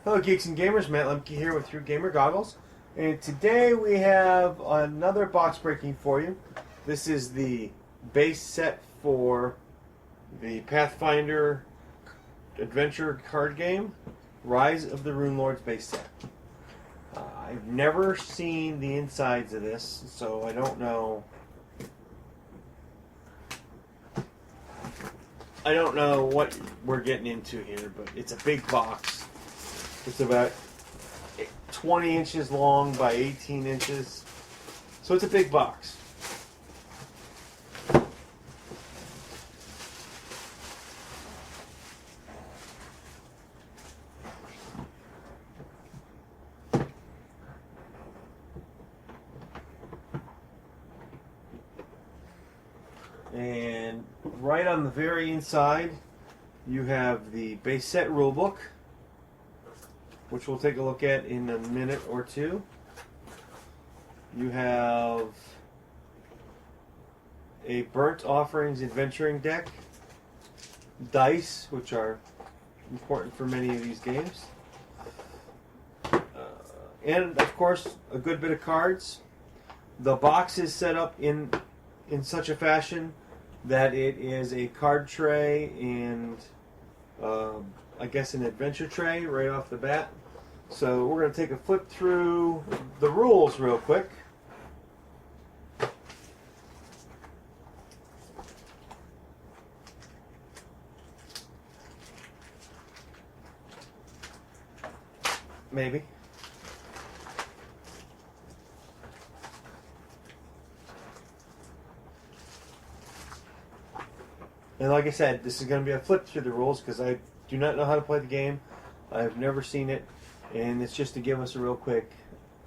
Hello, geeks and gamers. Matt Lemke here with True Gamer Goggles, and today we have another box breaking for you. This is the base set for the Pathfinder Adventure Card Game, Rise of the Rune Lords base set. I've never seen the insides of this, so I don't know. I don't know what we're getting into here, but it's a big box. It's about 20 inches long by 18 inches. So it's a big box. And right on the very inside, you have the base set rulebook, which we'll take a look at in a minute or two. You have a Burnt Offerings adventuring deck, dice, which are important for many of these games, and of course a good bit of cards. The box is set up in such a fashion that it is a card tray and I guess an adventure tray right off the bat. So we're going to take a flip through the rules real quick. Maybe. And like I said, this is going to be a flip through the rules because I do not know how to play the game. I've never seen it. And it's just to give us a real quick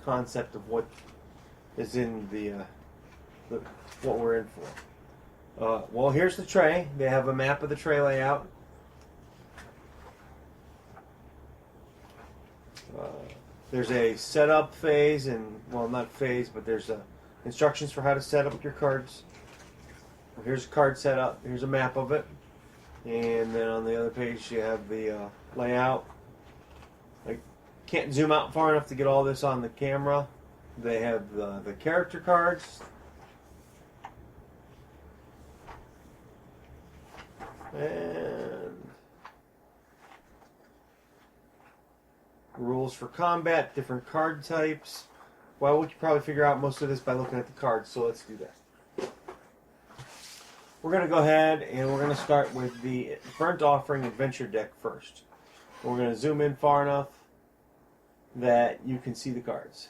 concept of what is in what we're in for. Well, here's the tray. They have a map of the tray layout. There's a setup phase, and well, not phase, but there's instructions for how to set up your cards. Here's a card setup. Here's a map of it, and then on the other page you have the layout. Can't zoom out far enough to get all this on the camera. They have the character cards. And rules for combat, different card types. Well, we could probably figure out most of this by looking at the cards, so let's do that. We're going to go ahead and we're going to start with the Burnt Offering Adventure deck first. We're going to zoom in far enough that you can see the cards.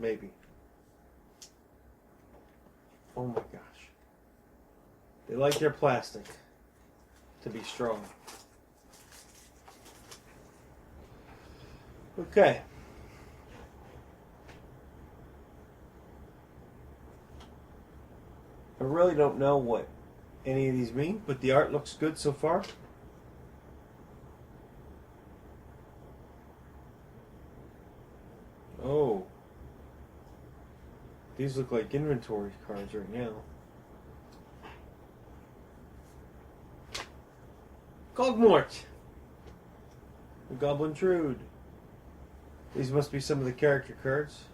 Maybe. Oh my gosh. They like their plastic to be strong. Okay. I really don't know what any of these mean, but the art looks good so far. Oh. These look like inventory cards right now. Cogmort! The Goblin Trude. These must be some of the character cards.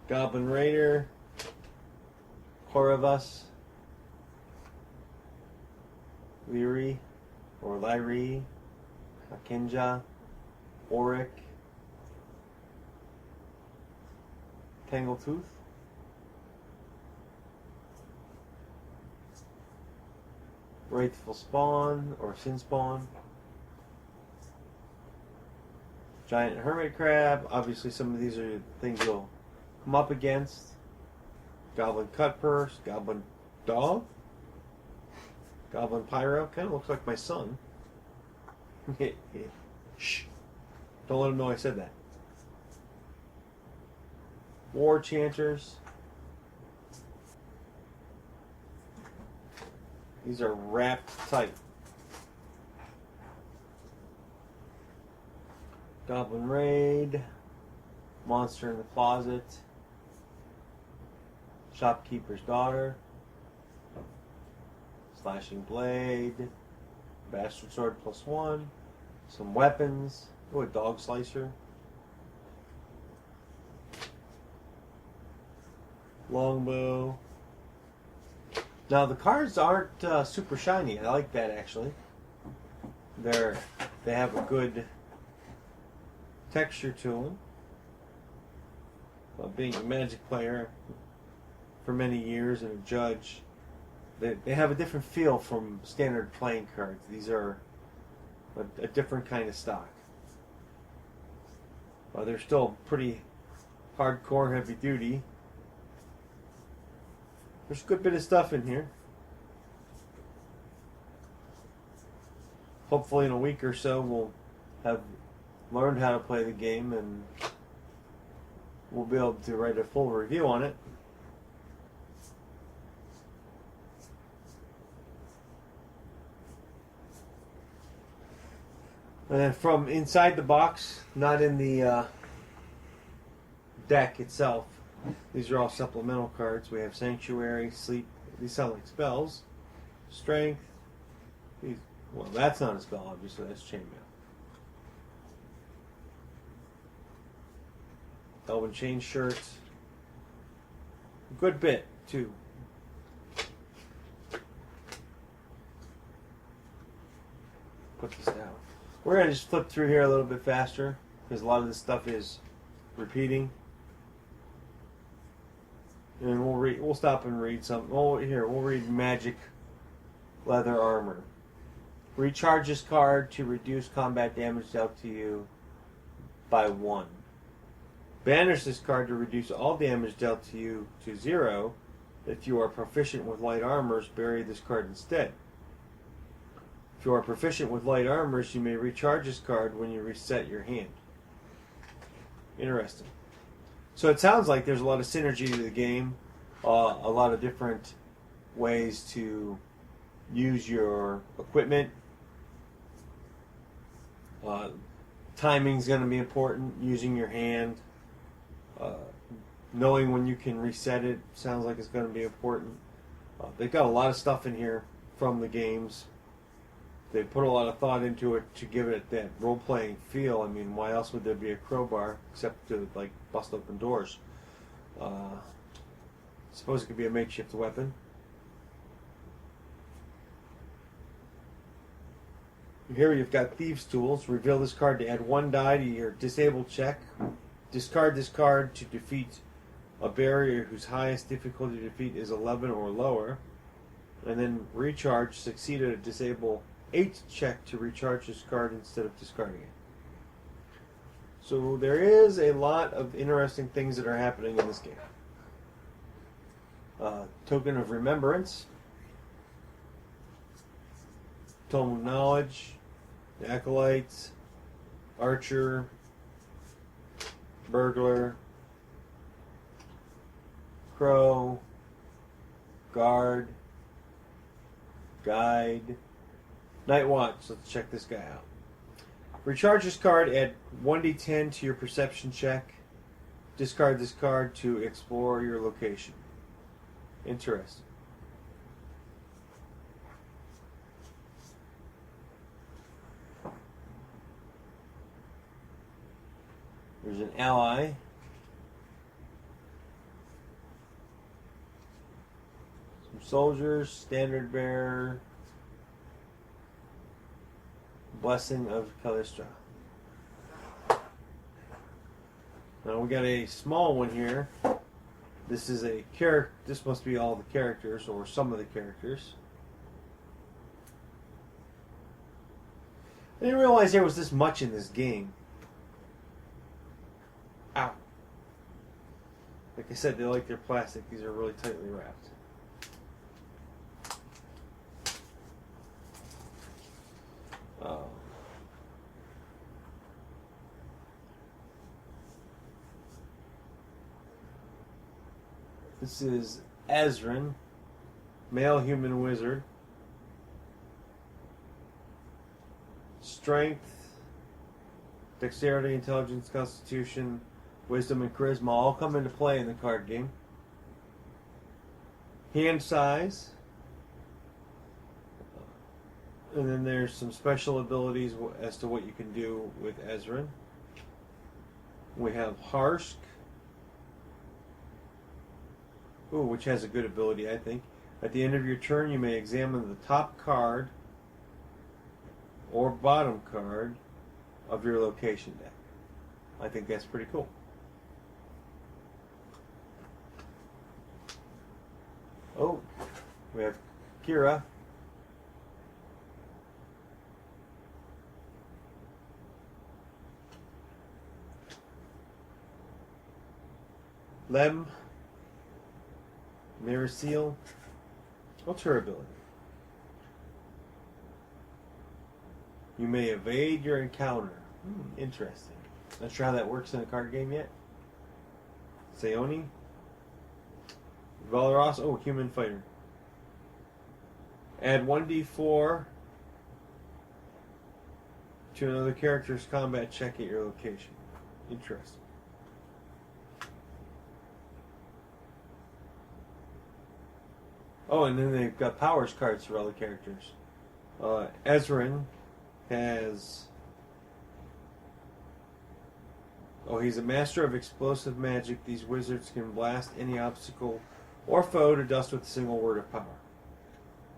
Goblin Raider. Horavas. Lyri. Or Lyri. Hakenja. Auric. Tangletooth. Wraithful Spawn or Sin Spawn. Giant Hermit Crab. Obviously some of these are things you'll come up against. Goblin Cutpurse. Goblin Dog. Goblin Pyro. Kind of looks like my son. Shh. Don't let them know I said that. War Chanters. These are wrapped tight. Goblin Raid. Monster in the Closet. Shopkeeper's Daughter. Slashing Blade. Bastard Sword +1. Some weapons. Oh, a Dog Slicer. Longbow. Now the cards aren't super shiny. I like that actually. They have a good texture to them. Being a Magic player for many years and a judge, they have a different feel from standard playing cards. These are a different kind of stock. They're still pretty hardcore, heavy duty. There's a good bit of stuff in here. Hopefully in a week or so we'll have learned how to play the game and we'll be able to write a full review on it. And then from inside the box, not in the deck itself, these are all supplemental cards. We have Sanctuary, Sleep. These sound like spells. Strength. Well, that's not a spell, obviously. That's Chainmail. Elven Chain Shirts. Good bit, too. Put this down. We're going to just flip through here a little bit faster because a lot of this stuff is repeating. And we'll stop and read some. Oh, here, we'll read Magic Leather Armor. Recharge this card to reduce combat damage dealt to you by 1. Banish this card to reduce all damage dealt to you to 0. If you are proficient with light armors, bury this card instead. If you are proficient with light armors, you may recharge this card when you reset your hand. Interesting. So it sounds like there's a lot of synergy to the game, a lot of different ways to use your equipment. Timing's going to be important, using your hand. Knowing when you can reset it sounds like it's going to be important. They've got a lot of stuff in here from the games. They put a lot of thought into it to give it that role-playing feel. I mean, why else would there be a crowbar except to, like, bust open doors? Suppose it could be a makeshift weapon. Here you've got Thieves' Tools. Reveal this card to add 1 die to your disabled check. Discard this card to defeat a barrier whose highest difficulty to defeat is 11 or lower. And then recharge. Succeed at a disable 8 check to recharge this card instead of discarding it. So there is a lot of interesting things that are happening in this game. Token of Remembrance. Tome of Knowledge. Acolytes. Archer. Burglar. Crow. Guard. Guide. Night Watch. Let's check this guy out. Recharge this card, add 1d10 to your perception check. Discard this card to explore your location. Interesting. There's an ally. Some soldiers, standard bearer. Blessing of Callistra. Now we got a small one here. This is a character. This must be all the characters or some of the characters. I didn't realize there was this much in this game. Ow. Like I said, they like their plastic. These are really tightly wrapped. This is Ezrin, male human wizard. Strength, dexterity, intelligence, constitution, wisdom, and charisma all come into play in the card game. Hand size. And then there's some special abilities as to what you can do with Ezrin. We have Harsk, which has a good ability, I think. At the end of your turn, you may examine the top card or bottom card of your location deck. I think that's pretty cool. Oh, we have Kira. Lem. Mirasil. What's her ability? You may evade your encounter. Interesting. Not sure how that works in a card game yet. Sayoni. Valeros. Human fighter. Add 1d4 to another character's combat check at your location. Interesting. And then they've got powers cards for other characters. Ezrin has... he's a master of explosive magic. These wizards can blast any obstacle or foe to dust with a single word of power.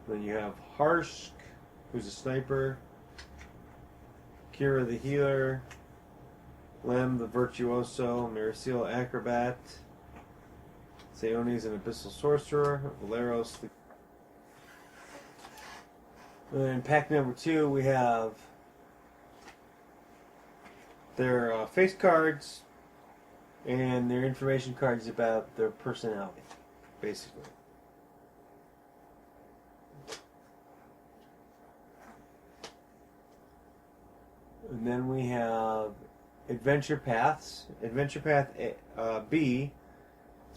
Then you have Harsk, who's a sniper. Kira the healer. Lem the virtuoso. Mirasil acrobat. Sayoni's an abyssal sorcerer. Valeros the... And then in pack number 2 we have their face cards and their information cards about their personality, basically. And then we have Adventure Paths. Adventure Path B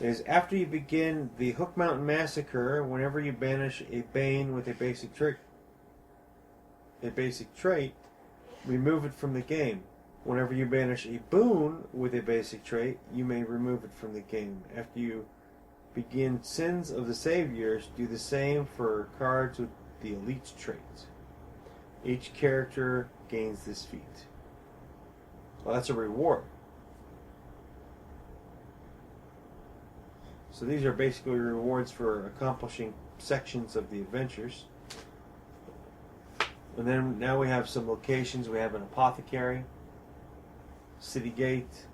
is after you begin the Hook Mountain Massacre, whenever you banish a Bane with a basic trait, remove it from the game. Whenever you banish a Boon with a basic trait, you may remove it from the game. After you begin Sins of the Saviors, do the same for cards with the Elite trait. Each character gains this feat. Well, that's a reward. So these are basically rewards for accomplishing sections of the adventures. And then now we have some locations. We have an apothecary, city gate,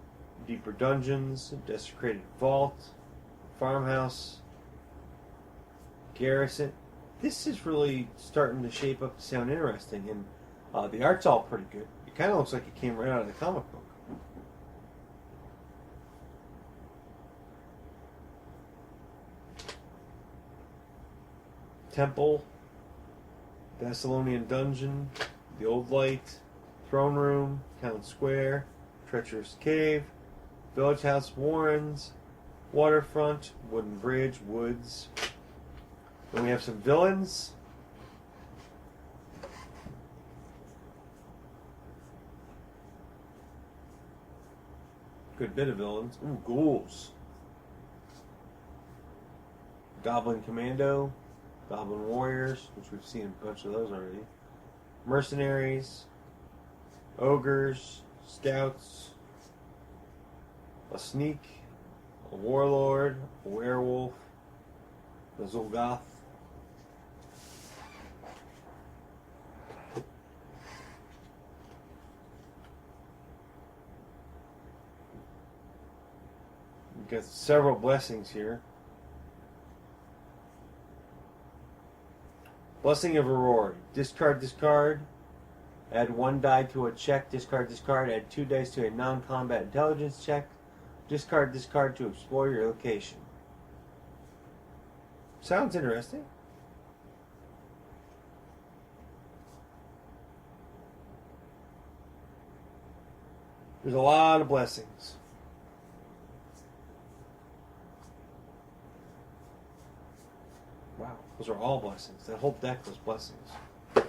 deeper dungeons, desecrated vault, farmhouse, garrison. This is really starting to shape up to sound interesting, and the art's all pretty good. It kind of looks like it came right out of the comic book. Temple, Thessalonian Dungeon, the Old Light, Throne Room, Town Square, Treacherous Cave, Village House Warrens, Waterfront, Wooden Bridge, Woods. Then we have some villains. Good bit of villains. Ghouls. Goblin Commando, Goblin Warriors, which we've seen a bunch of those already. Mercenaries, Ogres, Scouts, a Sneak, a Warlord, a Werewolf, the Zolgoth. We've got several blessings here. Blessing of Aurora. Discard this card. Add 1 die to a check. Discard this card. Add 2 dice to a non-combat intelligence check. Discard this card to explore your location. Sounds interesting. There's a lot of blessings. Those are all blessings. That whole deck was blessings. I'm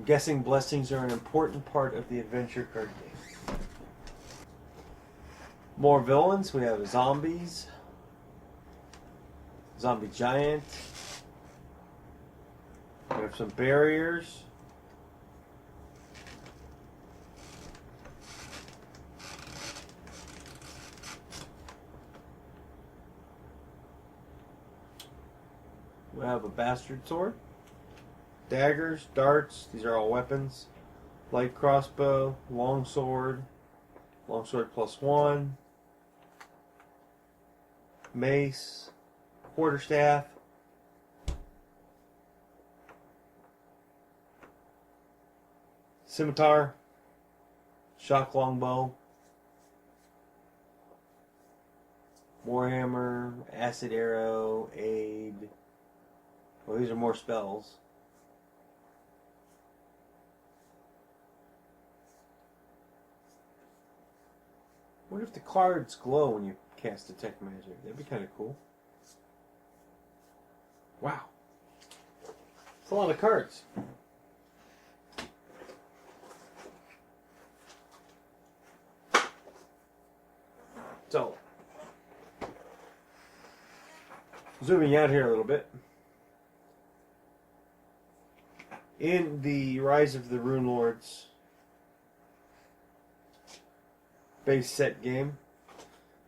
guessing blessings are an important part of the adventure card game. More villains. We have zombies. Zombie giant. We have some barriers. We have a bastard sword. Daggers, darts, these are all weapons. Light crossbow, longsword +1. Mace, quarterstaff. Scimitar, shock longbow, warhammer, acid arrow, aid. Well, these are more spells. What if the cards glow when you cast Detect Magic? That'd be kind of cool. Wow. It's a lot of cards. So, zooming out here a little bit. In the Rise of the Rune Lords base set game,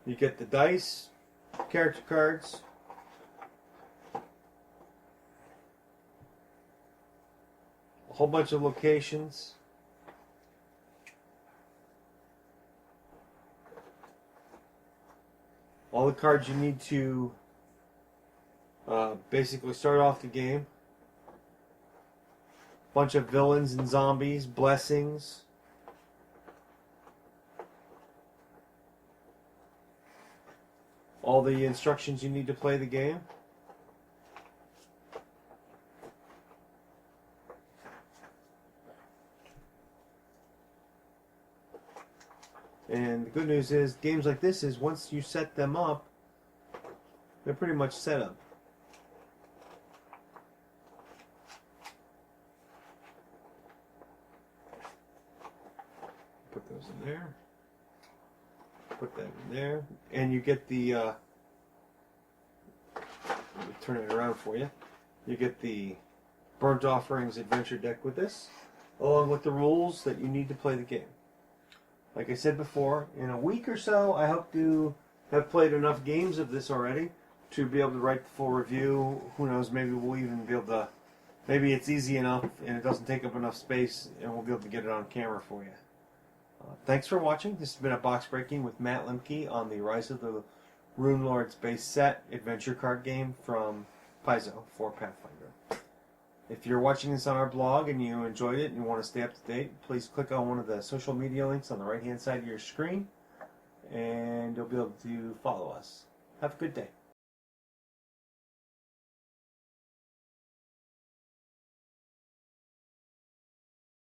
you get the dice, character cards, a whole bunch of locations, all the cards you need to basically start off the game, bunch of villains and zombies, blessings, all the instructions you need to play the game. And the good news is, games like this is, once you set them up, they're pretty much set up. Put those in there. Put that in there. And you get the, let me turn it around for you. You get the Burnt Offerings adventure deck with this, along with the rules that you need to play the game. Like I said before, in a week or so, I hope to have played enough games of this already to be able to write the full review. Who knows, maybe we'll even be able to, maybe it's easy enough and it doesn't take up enough space and we'll be able to get it on camera for you. Thanks for watching. This has been a box breaking with Matt Lemke on the Rise of the Rune Lords base set adventure card game from Paizo for Pathfinder. If you're watching this on our blog and you enjoyed it and you want to stay up to date, please click on one of the social media links on the right hand side of your screen and you'll be able to follow us. Have a good day.